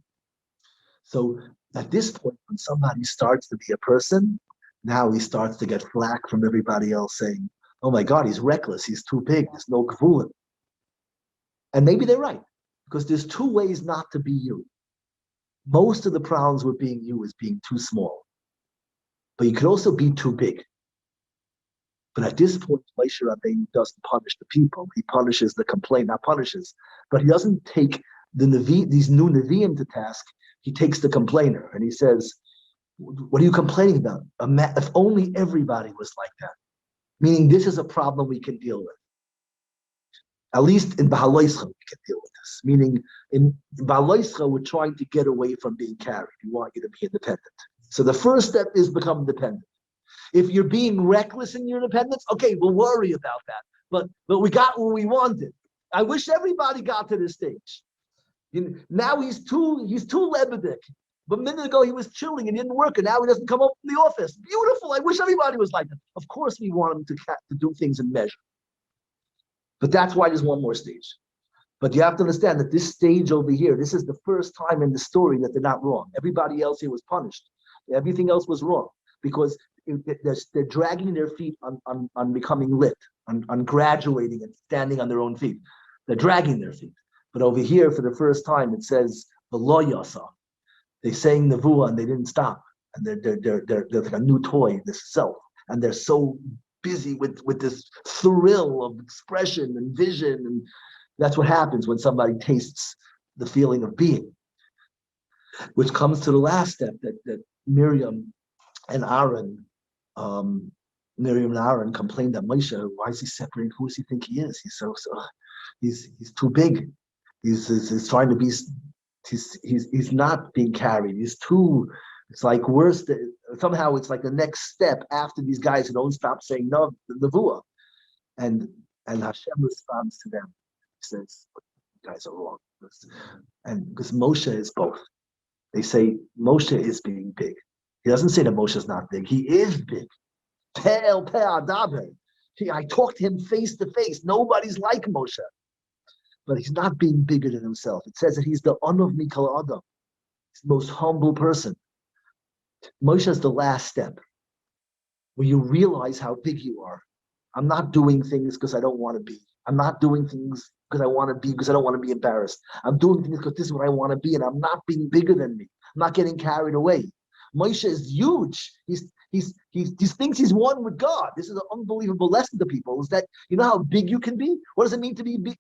So at this point, when somebody starts to be a person, now he starts to get flack from everybody else saying, oh my God, he's reckless. He's too big. There's no gvulim. And maybe they're right, because there's 2 ways not to be you. Most of the problems with being you is being too small. But you could also be too big. But at this point, Moshe Rabbeinu doesn't punish the people. He punishes the complaint, not punishes. But he doesn't take these new Nevi'im to task. He takes the complainer and he says, what are you complaining about? If only everybody was like that. Meaning this is a problem we can deal with. At least in Bahaloischa, we can deal with this. Meaning in Bahaloischa, we're trying to get away from being carried. We want you to be independent. So the first step is become dependent. If you're being reckless in your independence, okay, we'll worry about that. But we got what we wanted. I wish everybody got to this stage. Now he's too Lebedik. But a minute ago he was chilling and didn't work, and now he doesn't come up from the office. Beautiful. I wish everybody was like that. Of course, we want him to do things in measure. But that's why there's one more stage. But you have to understand that this stage over here, this is the first time in the story that they're not wrong. Everybody else here was punished. Everything else was wrong because they're dragging their feet on becoming lit, on graduating and standing on their own feet. They're dragging their feet. But over here, for the first time, it says v'lo yasa. They're saying nevuah and they didn't stop, and they're like a new toy, this self, and they're so busy with this thrill of expression and vision, and that's what happens when somebody tastes the feeling of being. Which comes to the last step that Miriam and Aaron complained that Moshe, why is he separating? Who does he think he is? He's too big. He's trying to be. He's not being carried. He's too. It's like worse. Somehow it's like the next step after these guys who don't stop saying no, the nevuah, and Hashem responds to them. He says, "You guys are wrong." And because Moshe is both. They say Moshe is being big. He doesn't say that Moshe is not big. He is big. I talked to him face to face. Nobody's like Moshe. But he's not being bigger than himself. It says that he's the Anav Mikol Adam. He's the most humble person. Moshe is the last step, where you realize how big you are. I'm not doing things because I don't want to be. I'm not doing things because I want to be, because I don't want to be embarrassed. I'm doing things because this is what I want to be, and I'm not being bigger than me. I'm not getting carried away. Moshe is huge. He thinks he's one with God. This is an unbelievable lesson to people, is that you know how big you can be? What does it mean to be big?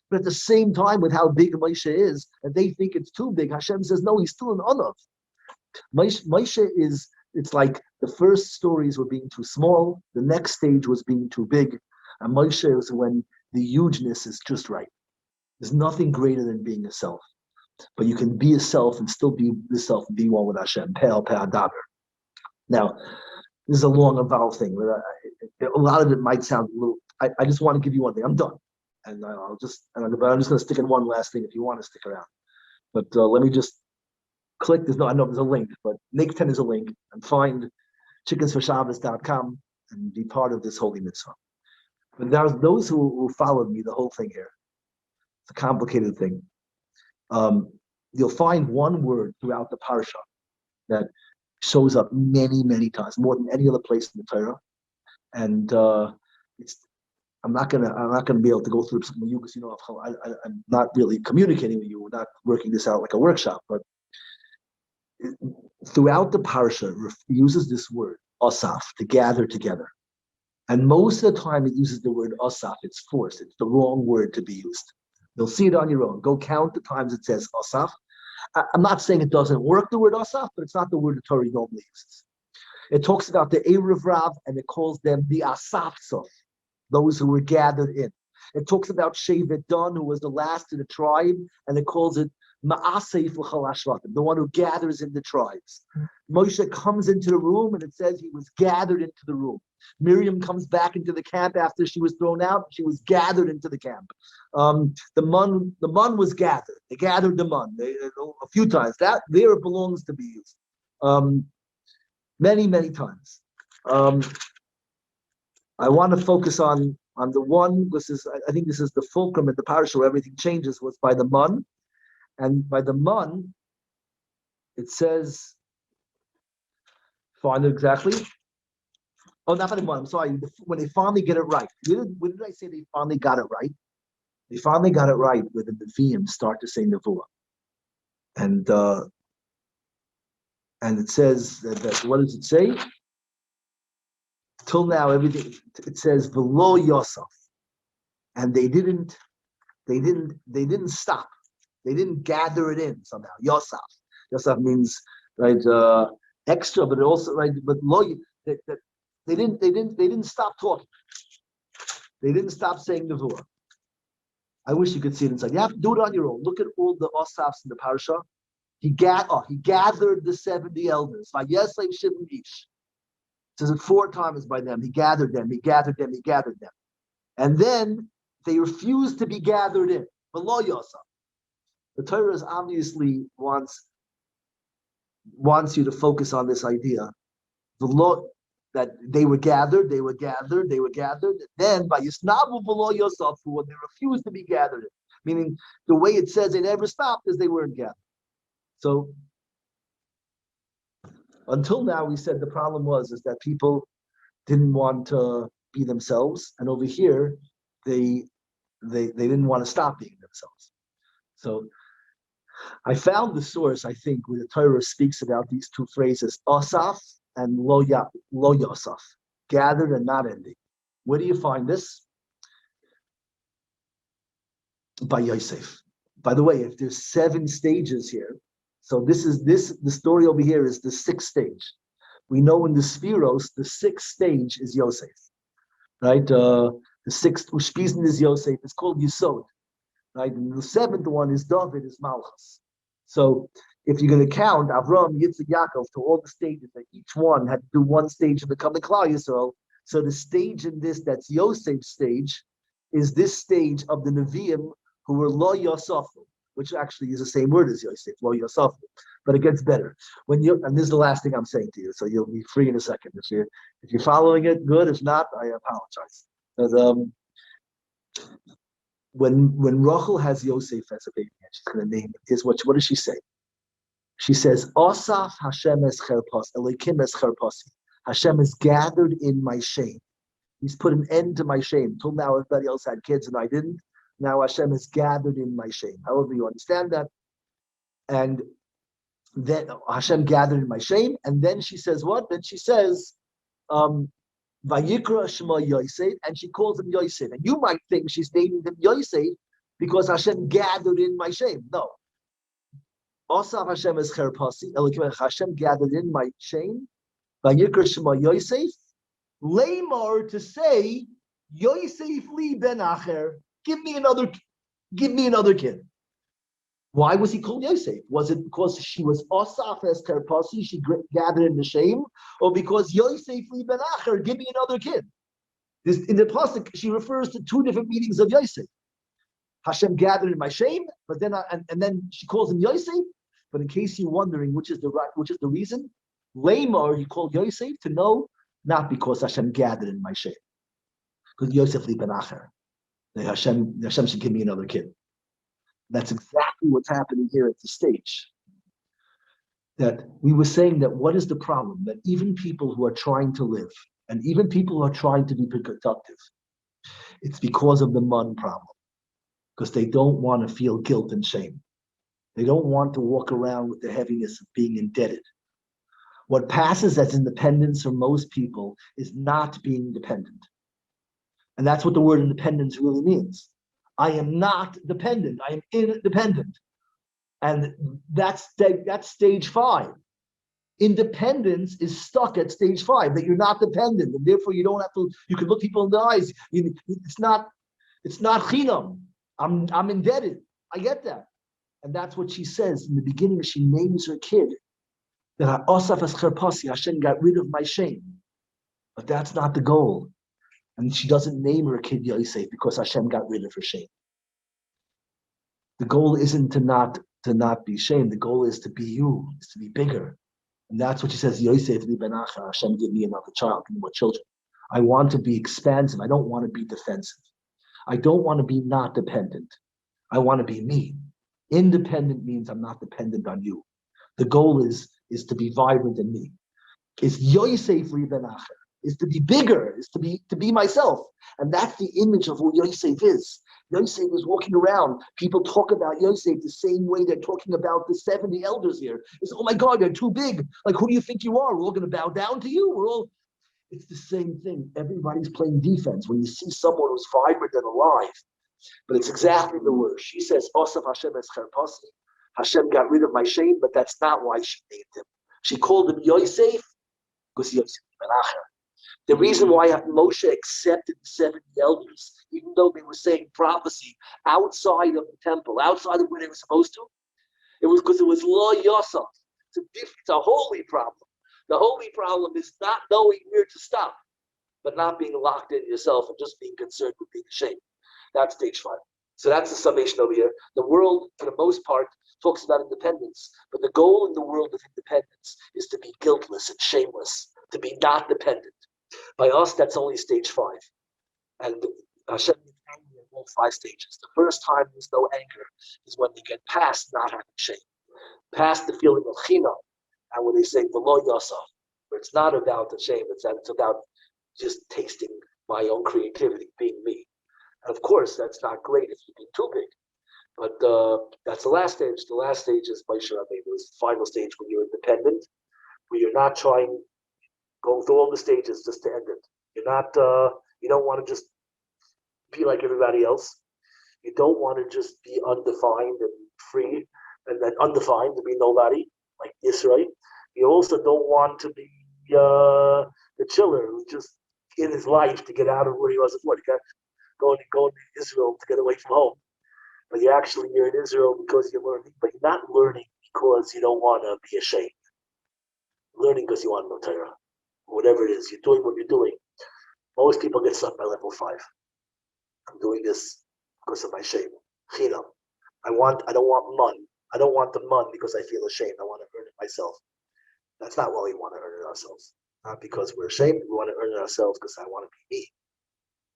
But at the same time, with how big Moshe is, and they think it's too big, Hashem says, no, he's still an Anav. Moshe is, it's like the first stories were being too small, the next stage was being too big, and Moshe is when the hugeness is just right. There's nothing greater than being a self. But you can be a self and still be the self and be one with Hashem. Pe'al pe'adaber. Now, this is a long, involved thing. A lot of it might sound a little. I just want to give you one thing. I'm done, and I'm just going to stick in one last thing if you want to stick around. But let me just click. I know there's a link, but Nick 10 is a link, and find chickensforshabbos.com and be part of this holy mitzvah. But there's those who followed me the whole thing here. It's a complicated thing. You'll find one word throughout the parsha that shows up many, many times, more than any other place in the Torah. And I'm not gonna be able to go through something with you because I'm not really communicating with you. We're not working this out like a workshop. But throughout the parsha, it uses this word asaf, to gather together. And most of the time, it uses the word asaf. It's forced. It's the wrong word to be used. You'll see it on your own. Go count the times it says asaf. I'm not saying it doesn't work, the word asaf, but it's not the word the Torah normally uses. It talks about the Erev Rav, and it calls them the Asafsov, those who were gathered in. It talks about Shevet Dan, who was the last of the tribe, and it calls it Ma'aseh L'chol Hashvatim, the one who gathers in the tribes. Moshe comes into the room, and it says he was gathered into the room. Miriam comes back into the camp after she was thrown out. She was gathered into the camp. The mun was gathered. They gathered the mun a few times. That there it belongs to be used. Many, many times. I want to focus on the one. I think this is the fulcrum at the parasha where everything changes. Was by the mun, and by the mun, it says. Find it exactly. Oh, not by the mun. I'm sorry. When they finally get it right. When did I say they finally got it right? They finally got it right when the Nevi'im start to say nevuah, and And it says that what does it say? Till now, everything it says below Yosef, and they didn't stop. They didn't gather it in somehow. Yosef means right extra, but it also right. But lo, they didn't stop talking. They didn't stop saying Nevuah. I wish you could see it inside. You have to do it on your own. Look at all the Osafs in the parasha. He gathered the 70 elders. Vayesleim Shivim Ish. It says it 4 times by them. He gathered them. And then they refused to be gathered in. Below Yosef. The Torah obviously wants you to focus on this idea. The law that they were gathered. Then by Yisnavu below Yosef, when they refused to be gathered in. Meaning the way it says they never stopped is they weren't gathered. So until now, we said the problem is that people didn't want to be themselves, and over here, they didn't want to stop being themselves. So I found the source, I think, where the Torah speaks about these 2 phrases, Asaf and Lo Yosef, gathered and not ending. Where do you find this? By Yosef. By the way, if there's 7 stages here, so the story over here is the 6th stage. We know in the Sphiros, the 6th stage is Yosef, right? The 6th Ushpizin is Yosef. It's called Yisod, right? And the 7th one is David, is Malchus. So if you're going to count Avram, Yitzchak, Yaakov to all the stages, that each one had to do one stage of becoming Klal Yisrael. So the stage in this, that's Yosef's stage, is this stage of the Nevi'im who were Lo Yosafu, which actually is the same word as Yosef, Lo Yosafu, but it gets better. And this is the last thing I'm saying to you, so you'll be free in a second. If you're following it, good. If not, I apologize. But, when Rachel has Yosef as a baby, and she's going to name it, what does she say? She says, Asaf Hashem es cherpas, Elokim es cherpasi. Hashem is gathered in my shame. He's put an end to my shame. Till now, everybody else had kids and I didn't. Now Hashem is gathered in my shame. However you understand that. And then Hashem gathered in my shame. And then she says what? Then she says, Vayikra Shema Yosef, and she calls him Yosef. And you might think she's naming him Yosef because Hashem gathered in my shame. No. Asaf Hashem is cherpasi. Hashem gathered in my shame. Vayikra Shema Yosef. Lamar to say, Yosef li ben acher. Give me another kid. Why was he called Yosef? Was it because she was Asaf as cherpasi, she gathered in the shame, or because Yosef li ben acher, give me another kid? In the pasuk, she refers to 2 different meanings of Yosef. Hashem gathered in my shame, but then and then she calls him Yosef. But in case you're wondering which is the reason, Lamar you call Yosef to know, not because Hashem gathered in my shame, because Yosef li ben acher. Hashem should give me another kid. That's exactly what's happening here at the stage. That we were saying that what is the problem? That even people who are trying to live, and even people who are trying to be productive, it's because of the mun problem. Because they don't want to feel guilt and shame. They don't want to walk around with the heaviness of being indebted. What passes as independence for most people is not being dependent. And that's what the word independence really means. I am not dependent. I am independent. And that's stage 5. Independence is stuck at stage 5, that you're not dependent, and therefore you don't have to, you can look people in the eyes. It's not chinam. I'm indebted. I get that. And that's what she says. In the beginning, she names her kid that Asaf es cherpasi, Hashem got rid of my shame. But that's not the goal. And she doesn't name her kid Yosef because Hashem got rid of her shame. The goal isn't to not be shamed. The goal is to be you, is to be bigger. And that's what she says, Yosef li ben acher, Hashem give me another child, give me more children. I want to be expansive. I don't want to be defensive. I don't want to be not dependent. I want to be me. Independent means I'm not dependent on you. The goal is to be vibrant in me. It's Yosef li ben acher. Is to be bigger, is to be myself. And that's the image of who Yosef is. Yosef is walking around. People talk about Yosef the same way they're talking about the 70 elders here. It's, oh my God, they're too big. Like, who do you think you are? We're all going to bow down to you. It's the same thing. Everybody's playing defense. When you see someone who's vibrant and alive, but it's exactly the word. She says, Osaf Hashem es cherpasi. Hashem got rid of my shame, but that's not why she named him. She called him Yosef because Yosef Menacher. The reason why Moshe accepted the 70 elders, even though they were saying prophecy outside of the temple, outside of where they were supposed to, it was because it was Lo Yosef. It's a holy problem. The holy problem is not knowing where to stop, but not being locked in yourself and just being concerned with being ashamed. That's stage 5. So that's the summation over here. The world, for the most part, talks about independence, but the goal in the world of independence is to be guiltless and shameless, to be not dependent. By us, that's only stage 5. And Hashem is angry at all 5 stages. The first time there's no anger is when they get past not having shame, past the feeling of china, and when they say v'lo yasaf, where it's not about the shame, it's about just tasting my own creativity, being me. And of course, that's not great if you get too big. But that's the last stage. The last stage is Moshe Rabbeinu, is the final stage when you're independent, where you're not trying, going through all the stages just to end it. You're not, you don't want to just be like everybody else. You don't want to just be undefined and free, and then undefined to be nobody, like Yisrael. You also don't want to be the chiller who just in his life to get out of where he was before. You got going to Israel to get away from home. But you're in Israel because you're learning, but you're not learning because you don't want to be ashamed. Learning because you want to know Torah. Whatever it is, you're doing what you're doing. Most people get stuck by level 5. I'm doing this because of my shame. Chinam. I don't want mun. I don't want the mun because I feel ashamed. I want to earn it myself. That's not why we want to earn it ourselves. Not because we're ashamed. We want to earn it ourselves because I want to be me.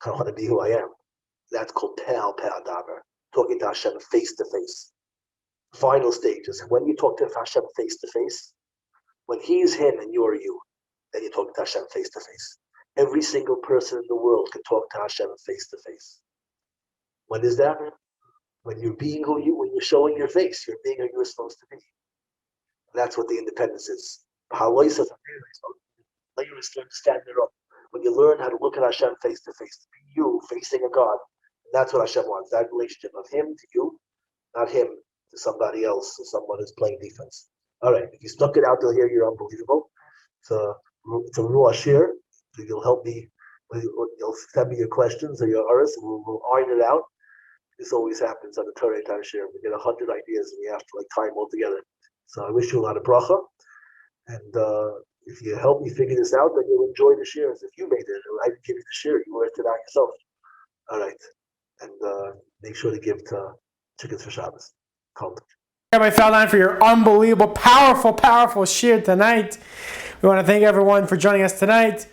I want to be who I am. That's called Pe'al Pe'adaber. Talking to Hashem face to face. Final stage is when you talk to Hashem face to face. When He is Him and you are you, then you talk to Hashem face to face. Every single person in the world can talk to Hashem face to face. When is that? When you're being when you're showing your face, you're being who you're supposed to be. And that's what the independence is. Learn to stand there up. When you learn how to look at Hashem face to face, to be you facing a God, and that's what Hashem wants. That relationship of Him to you, not Him to somebody else, or someone who's playing defense. All right, if you stuck it out till here, you're unbelievable. It's a Ruah Shir. You'll help me. You'll send me your questions or your aras, and we'll iron it out. This always happens on the Torah Time Share. We get 100 ideas, and we have to tie them all together. So I wish you a lot of bracha, and if you help me figure this out, then you'll enjoy the share as if you made it. I didn't give you the share; you worked it out yourself. All right, and make sure to give to Chickens for Shabbos. Called. Rabbi Feldheim, for your unbelievable, powerful shir tonight. We want to thank everyone for joining us tonight.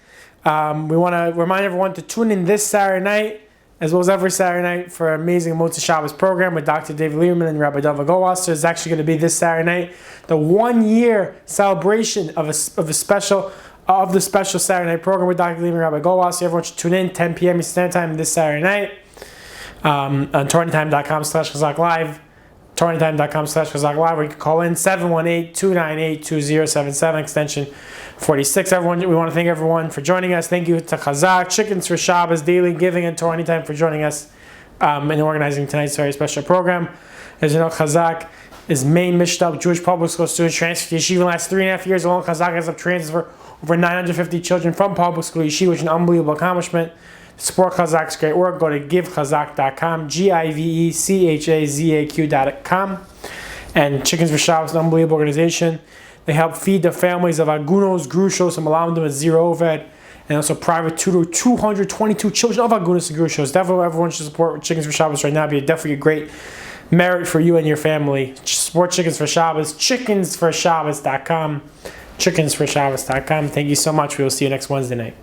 We want to remind everyone to tune in this Saturday night, as well as every Saturday night, for an amazing Motzei Shabbos program with Dr. David Lieberman and Rabbi Dova Goldwasser. It's actually going to be this Saturday night, the 1-year celebration of the special Saturday night program with Dr. Lieberman and Rabbi Goldwasser. Everyone should tune in 10 p.m. Eastern Time this Saturday night on torrentime.com/Chazaq Live. torrentime.com/Chazaq Live, where you can call in 718-298-2077, extension 46. Everyone, we want to thank everyone for joining us. Thank you to Chazaq, Chickens for Shabbos, Daily Giving, and Torah Anytime for joining us and organizing tonight's very special program. As you know, Chazaq is main Mishnah Jewish public school students transferred to yeshiva in the last 3.5 years alone. Chazaq has transferred over 950 children from public school to yeshiva, which is an unbelievable accomplishment. To support Chazaq's great work, go to givechazaq.com, GIVECHAZAQ.com. And Chickens for Shabbos is an unbelievable organization. They help feed the families of Agunos, Grushos, and Malamdim with zero overhead, and also private tutor 222 children of Agunos and Grushos. Definitely everyone should support Chickens for Shabbos right now. It'd be definitely a great merit for you and your family. Support Chickens for Shabbos, chickensforshabbos.com, chickensforshabbos.com. Thank you so much. We will see you next Wednesday night.